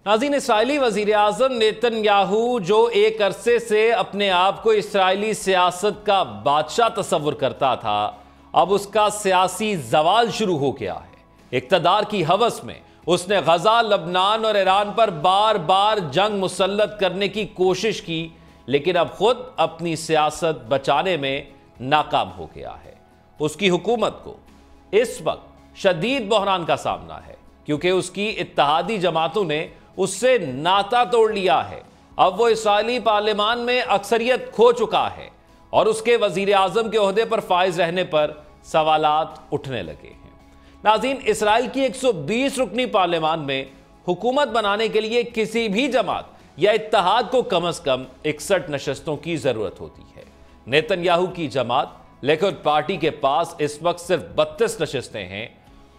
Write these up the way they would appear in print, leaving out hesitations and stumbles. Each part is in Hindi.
नाज़रीन, इसराइली वज़ीर आज़म नेतन्याहू जो एक अरसे से अपने आप को इसराइली सियासत का बादशाह तस्वुर करता था, अब उसका सियासी जवाल शुरू हो गया है। इक़्तिदार की हवस में उसने गजा, लबनान और ईरान पर बार बार जंग मुसल्लत करने की कोशिश की, लेकिन अब खुद अपनी सियासत बचाने में नाकाम हो गया है। उसकी हुकूमत को इस वक्त शदीद बहरान का सामना है, क्योंकि उसकी इत्तेहादी जमातों ने उससे नाता तोड़ लिया है। अब वो इसराइली पार्लियामान में अक्सरियत खो चुका है और उसके वजीर आजम के ओहदे पर फाइज रहने पर सवालात उठने लगे हैं। नाज़रीन, इसराइल की 120 रुकनी पार्लियामान में हुकूमत बनाने के लिए किसी भी जमात या इत्तेहाद को कम से कम 61 नशस्तों की जरूरत होती है। नेतन्याहू की जमात लिकुद पार्टी के पास इस वक्त सिर्फ 32 नशस्तें हैं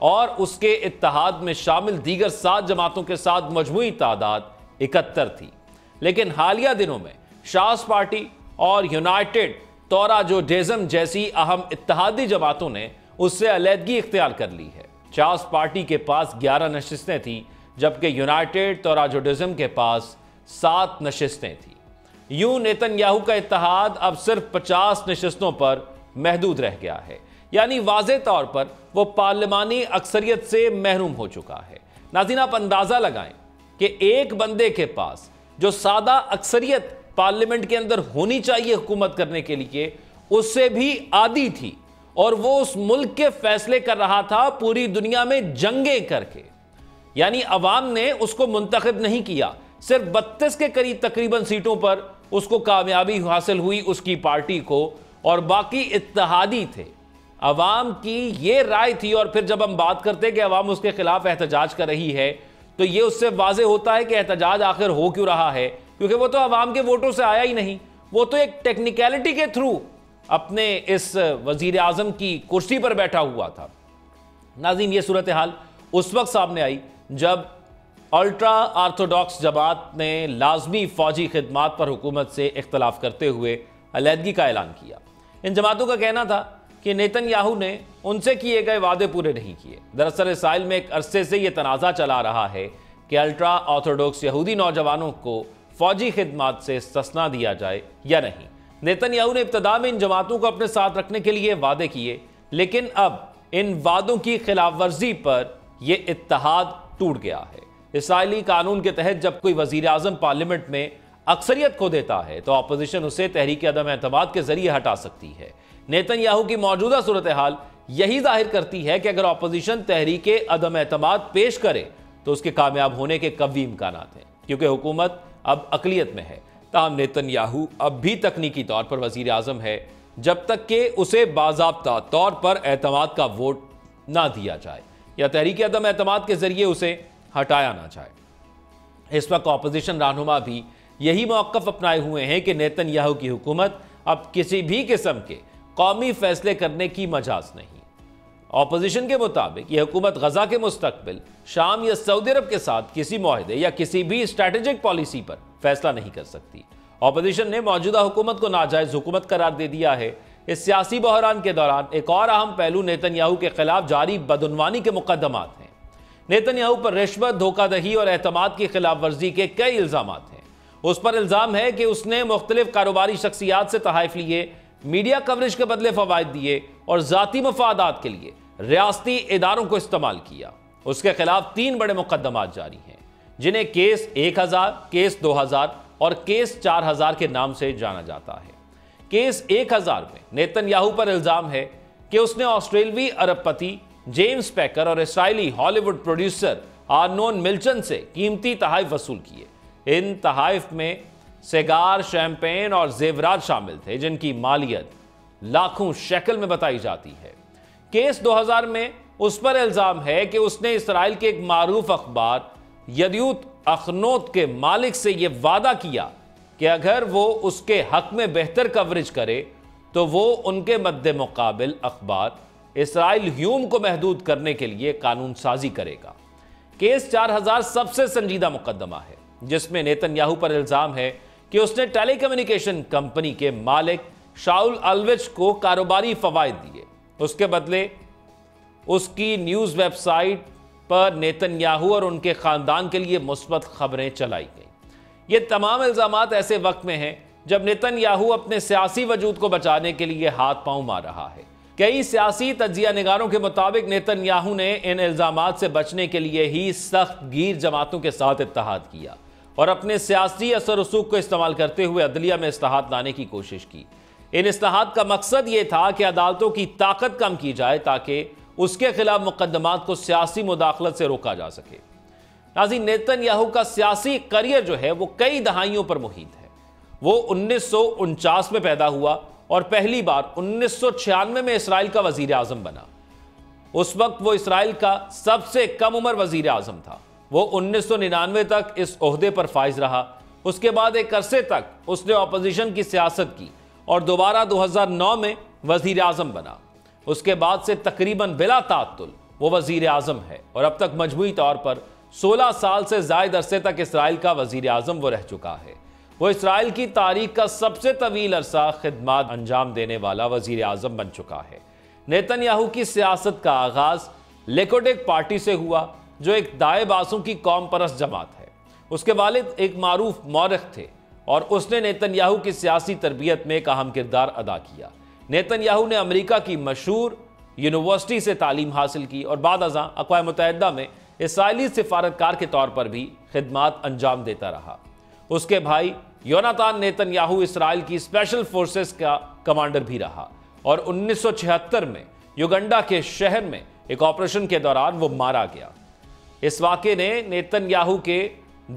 और उसके इत्तेहाद में शामिल दीगर 7 जमातों के साथ मजमूई तादाद 71 थी। लेकिन हालिया दिनों में शास पार्टी और यूनाइटेड तोराजोडिज्म जैसी अहम इत्तेहादी जमातों ने उससे अलहदगी इख्तियार कर ली है। शास पार्टी के पास 11 नशस्तें थी, जबकि यूनाइटेड तोराजोडिज्म के पास 7 नशस्तें थी। यूं नेतन्याहू का इत्तेहाद अब सिर्फ 50 नशस्तों पर महदूद रह गया है, यानी वाज़े तौर पर वो पार्लिमानी अक्सरियत से महरूम हो चुका है। नाज़रीन, आप अंदाजा लगाएं कि एक बंदे के पास जो सादा अक्सरियत पार्लियामेंट के अंदर होनी चाहिए हुकूमत करने के लिए, उससे भी आदी थी और वो उस मुल्क के फैसले कर रहा था पूरी दुनिया में जंगें करके। यानी अवाम ने उसको मुंतखब नहीं किया, सिर्फ 32 के करीब तकरीबन सीटों पर उसको कामयाबी हासिल हुई उसकी पार्टी को, और बाकी इत्तेहादी थे। अवाम की ये राय थी, और फिर जब हम बात करते हैं कि अवाम उसके खिलाफ एहतजाज कर रही है, तो ये उससे वाज़े होता है कि एहतजाज आखिर हो क्यों रहा है, क्योंकि वो तो अवाम के वोटों से आया ही नहीं। वो तो एक टेक्निकलिटी के थ्रू अपने इस वजीर आजम की कुर्सी पर बैठा हुआ था। नाज़रीन, ये सूरत हाल उस वक्त सामने आई जब अल्ट्रा आर्थोडॉक्स जमात ने लाजमी फौजी खिदमात पर हुकूमत से इख्तलाफ करते हुए अलहदगी का ऐलान किया। इन जमातों का कहना था कि नेतन्याहू ने उनसे किए गए वादे पूरे नहीं किए। दरअसल इसराइल में एक अरसे से यह तनाज़ा चला रहा है कि अल्ट्रा ऑर्थोडॉक्स यहूदी नौजवानों को फौजी खिदमात से इस्तिस्ना दिया जाए या नहीं। नेतन्याहू ने इब्तदा में इन जमातों को अपने साथ रखने के लिए वादे किए, लेकिन अब इन वादों की खिलाफ वर्जी पर यह इत्तेहाद टूट गया है। इसराइली कानून के तहत जब कोई वजीर आजम पार्लियामेंट में अक्सरियत खो देता है तो अपोजिशन उसे तहरीक अदम एतमाद के जरिए हटा सकती है। नेतन्याहू की मौजूदा सूरत हाल यही जाहिर करती है कि अगर अपोजिशन तहरीक अदम एतमाद पेश करे तो उसके कामयाब होने के कवी इम्कानात हैं, क्योंकि हुकूमत अब अकलियत में है। ताहम नेतन्याहू अब भी तकनीकी तौर पर वजीर आजम है जब तक कि उसे बाज़ाब्ता तौर पर एतमाद का वोट ना दिया जाए या तहरीक अदम एतमाद के जरिए उसे हटाया ना जाए। इस वक्त अपोजिशन रहनुमा भी यही मौक़िफ़ अपनाए हुए हैं कि नेतन्याहू की हुकूमत अब किसी भी किस्म के कौमी फैसले करने की मजाज नहीं। अपोजिशन के मुताबिक यह हुकूमत गजा के मुस्तकबिल शाम या सऊदी अरब के साथ किसी मुआहदे या किसी भी स्ट्रैटेजिक पॉलिसी पर फैसला नहीं कर सकती। अपोजिशन ने मौजूदा हुकूमत को नाजायज हुकूमत करार दे दिया है। इस सियासी बहरान के दौरान एक और अहम पहलू नेतन्याहू के खिलाफ जारी बदउनवानी के मुकदमात हैं। नेतन्याहू पर रिश्वत, धोखाधड़ी और एतमाद की खिलाफ वर्जी के कई इल्जामात हैं। उस पर इल्जाम है कि उसने मुख्तलिफ कारोबारी शख्सियात से तहाइफ लिए, मीडिया कवरेज के बदले फवायद दिए और जाती मफादात के लिए रियासती इदारों को इस्तेमाल किया। उसके खिलाफ 3 बड़े मुकदमात जारी हैं, जिन्हें केस 1000, केस 2000 और केस 4000 के नाम से जाना जाता है। केस 1000 में नेतन्याहू पर इल्जाम है कि उसने ऑस्ट्रेलवी अरबपति जेम्स पैकर और इसराइली हॉलीवुड प्रोड्यूसर आर्नोन मिल्चन से कीमती तहाइफ वसूल किए। इन तहाइफ में सिगार, शैंपेन और जेवरात शामिल थे, जिनकी मालियत लाखों शेकल में बताई जाती है। केस 2000 में उस पर इल्जाम है कि उसने इसराइल के एक मारूफ अखबार यदयूत अखनोत के मालिक से यह वादा किया कि अगर वो उसके हक में बेहतर कवरेज करे तो वो उनके मद्दे मुकाबिल अखबार इसराइल ह्यूम को महदूद करने के लिए कानून साजी करेगा। केस 4000 सबसे संजीदा मुकदमा है, जिसमें नेतन्याहू पर इल्जाम है कि उसने टेलीकम्युनिकेशन कंपनी के मालिक शाउल अल्विच को कारोबारी फवायद दिए। उसके बदले उसकी न्यूज़ वेबसाइट पर नेतन्याहू और उनके खानदान के लिए मुस्बत खबरें चलाई गई। ये तमाम इल्जामात ऐसे वक्त में हैं जब नेतन्याहू अपने सियासी वजूद को बचाने के लिए हाथ पांव मार रहा है। कई सियासी तज्जिया निगारों के मुताबिक नेतन्याहू ने इन इल्जामात से बचने के लिए ही सख्त गीर जमातों के साथ इत्तेहाद किया और अपने सियासी असर रसूख को इस्तेमाल करते हुए अदलिया में इस्लाहात लाने की कोशिश की। इन इस्लाहात का मकसद यह था कि अदालतों की ताकत कम की जाए ताकि उसके खिलाफ मुकदमात को सियासी मुदाखलत से रोका जा सके। नाज़रीन, नेतन्याहू का सियासी करियर जो है वो कई दहाइयों पर मुहित है। वो 1949 में पैदा हुआ और पहली बार 1996 में इसराइल का वजीर आजम बना। उस वक्त वो इसराइल का सबसे कम उम्र वजीर आजम था। वो 1999 तक इस ओहदे पर फाइज रहा। उसके बाद एक अरसे तक उसने अपोजिशन की सियासत की और दोबारा 2009 में वजीर आजम बना। उसके बाद से तकरीबन बिला ताअत्तुल वो वजीर आजम है और अब तक मजमूई तौर पर 16 साल से ज़ायद अरसे तक इसराइल का वजीर आजम वो रह चुका है। वो इसराइल की तारीख का सबसे तवील अरसा खिदमत अंजाम देने वाला वजीर आजम बन चुका है। नेतन्याहू की सियासत का आगाज लिकुड पार्टी से हुआ जो एक दाएं बाजू की कौम परस्त जमात है। उसके वालिद एक मारूफ मौरख थे और उसने नेतन्याहू की सियासी तरबियत में एक अहम किरदार अदा किया। नेतन्याहू ने अमेरिका की मशहूर यूनिवर्सिटी से तालीम हासिल की और बाद अज़ां अक़वाम मुत्तहिदा में इसराइली सिफारतकार के तौर पर भी खिदमत अंजाम देता रहा। उसके भाई योनातान नेतन्याहू इसराइल की स्पेशल फोर्सेस का कमांडर भी रहा और 1976 में युगंडा के शहर में एक ऑपरेशन के दौरान वो मारा गया। इस वाक़े ने नेतन्याहू के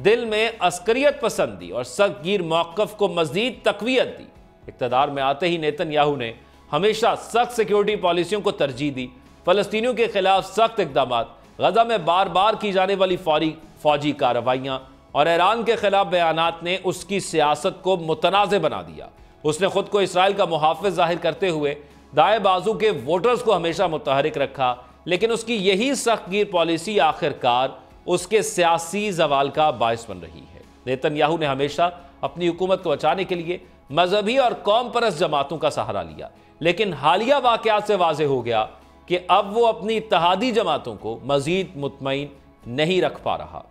दिल में अस्करियत पसंदी और सख्तगीर मौक़िफ़ को मज़ीद तक़वियत दी। इक़्तिदार में आते ही नेतन्याहू ने हमेशा सख्त सिक्योरिटी पॉलिसियों को तरजीह दी। फ़लस्तीनियों के खिलाफ सख्त इक़दामात, गज़ा में बार बार की जाने वाली फौजी कार्रवाइयाँ और ईरान के खिलाफ बयानात ने उसकी सियासत को मुतनाज़ बना दिया। उसने खुद को इसराइल का मुहाफ़िज़ ज़ाहिर करते हुए दाएं बाजू के वोटर्स को हमेशा मुतहरिक रखा, लेकिन उसकी यही सख्तगीर पॉलिसी आखिरकार उसके सियासी ज़वाल का बायस बन रही है। नेतन्याहू ने हमेशा अपनी हुकूमत को बचाने के लिए मजहबी और कौम परस्त जमातों का सहारा लिया, लेकिन हालिया वाक़यात से वाज़ेह हो गया कि अब वो अपनी इत्तेहादी जमातों को मज़ीद मुतमईन नहीं रख पा रहा।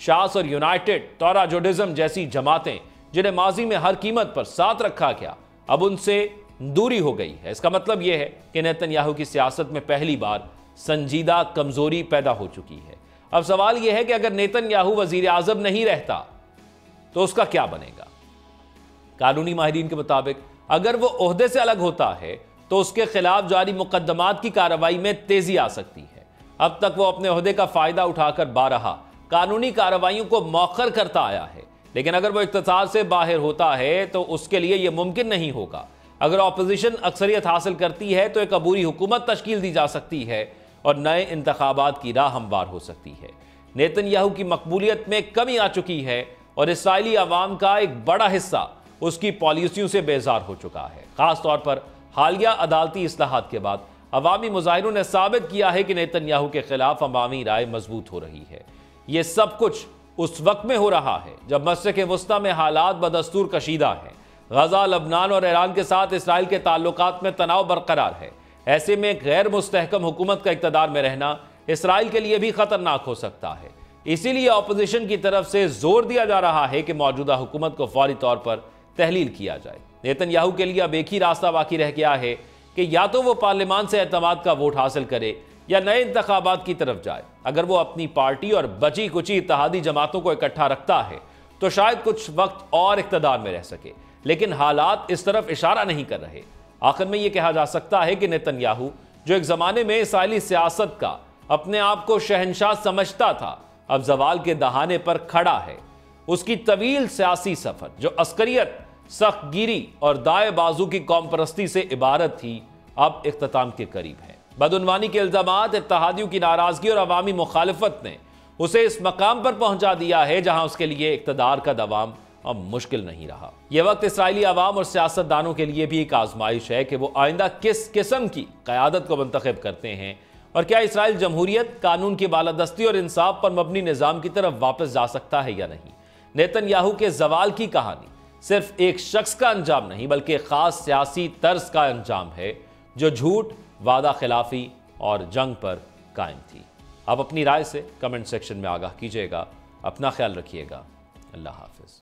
शास और यूनाइटेड तौरा जुडिज़म जैसी जमातें जिन्हें माजी में हर कीमत पर साथ रखा गया, अब उनसे दूरी हो गई है। इसका मतलब यह है कि नेतन्याहू की सियासत में पहली बार संजीदा कमजोरी पैदा हो चुकी है। अब सवाल यह है कि अगर नेतन्याहू वजीर आजम नहीं रहता तो उसका क्या बनेगा। कानूनी माहिरीन के मुताबिक अगर वो ओहदे से अलग होता है तो उसके खिलाफ जारी मुकदमात की कार्रवाई में तेजी आ सकती है। अब तक वो अपने ओहदे का फायदा उठाकर बारहा कानूनी कार्रवाइयों को मौखर करता आया है, लेकिन अगर वो इख्तियार से बाहर होता है तो उसके लिए यह मुमकिन नहीं होगा। अगर अपोजिशन अक्सरियत हासिल करती है तो एक अबूरी हुकूमत तश्कील दी जा सकती है और नए इंतखाबात की राह हमवार हो सकती है। नेतन्याहू की मकबूलियत में कमी आ चुकी है और इसराइली अवाम का एक बड़ा हिस्सा उसकी पॉलिसियों से बेजार हो चुका है। खास तौर पर हालिया अदालती इस्लाहात के बाद अवामी मुजाहिरों ने साबित किया है कि नेतन्याहू के खिलाफ अवामी राय मजबूत हो रही है। यह सब कुछ उस वक्त में हो रहा है जब मशरिक़ वस्ता में हालात बदस्तूर कशीदा हैं। गजा, लबनान और ईरान के साथ इसराइल के ताल्लुकात में तनाव बरकरार है। ऐसे में गैर मुस्तहकम हुकूमत का इक़्तिदार में रहना इसराइल के लिए भी खतरनाक हो सकता है। इसीलिए अपोजिशन की तरफ से जोर दिया जा रहा है कि मौजूदा हुकूमत को फौरी तौर पर तहलील किया जाए। नेतन्याहू के लिए अब एक ही रास्ता बाकी रह गया है कि या तो वो पार्लियामान से एतमाद का वोट हासिल करे या नए इंतखाबात की तरफ जाए। अगर वो अपनी पार्टी और बची कुची इत्तेहादी जमातों को इकट्ठा रखता है तो शायद कुछ वक्त और इक़्तिदार में रह सके, लेकिन हालात इस तरफ इशारा नहीं कर रहे। आखिर में यह कहा जा सकता है कि नेतन्याहू, जो एक ज़माने में इसराइली सियासत का अपने आप को शहंशाह समझता था, अब ज़वाल के दहाने पर खड़ा है। उसकी तवील सियासी सफ़र जो अस्करियत, सख्तगिरी और दाएं बाजू की कौम परस्ती से इबारत थी, अब इख्तिताम के करीब है। बदउनवानी के इल्ज़ामात, इत्तेहादियों की नाराज़गी और अवामी मुखालफत ने उसे इस मकाम पर पहुंचा दिया है जहां उसके लिए इक़्तिदार का दवाम अब मुश्किल नहीं रहा। यह वक्त इसराइली अवाम और सियासतदानों के लिए भी एक आजमाइश है कि वो आइंदा किस किस्म की क़यादत को मुंतखब करते हैं और क्या इसराइल जमहूरियत, कानून की बालादस्ती और इंसाफ पर मबनी निज़ाम की तरफ वापस जा सकता है या नहीं। नेतन्याहू के ज़वाल की कहानी सिर्फ एक शख्स का अंजाम नहीं बल्कि ख़ास सियासी तर्ज का अंजाम है जो झूठ, वादा खिलाफी और जंग पर कायम थी। आप अपनी राय से कमेंट सेक्शन में आगाह कीजिएगा। अपना ख्याल रखिएगा। अल्लाह हाफिज।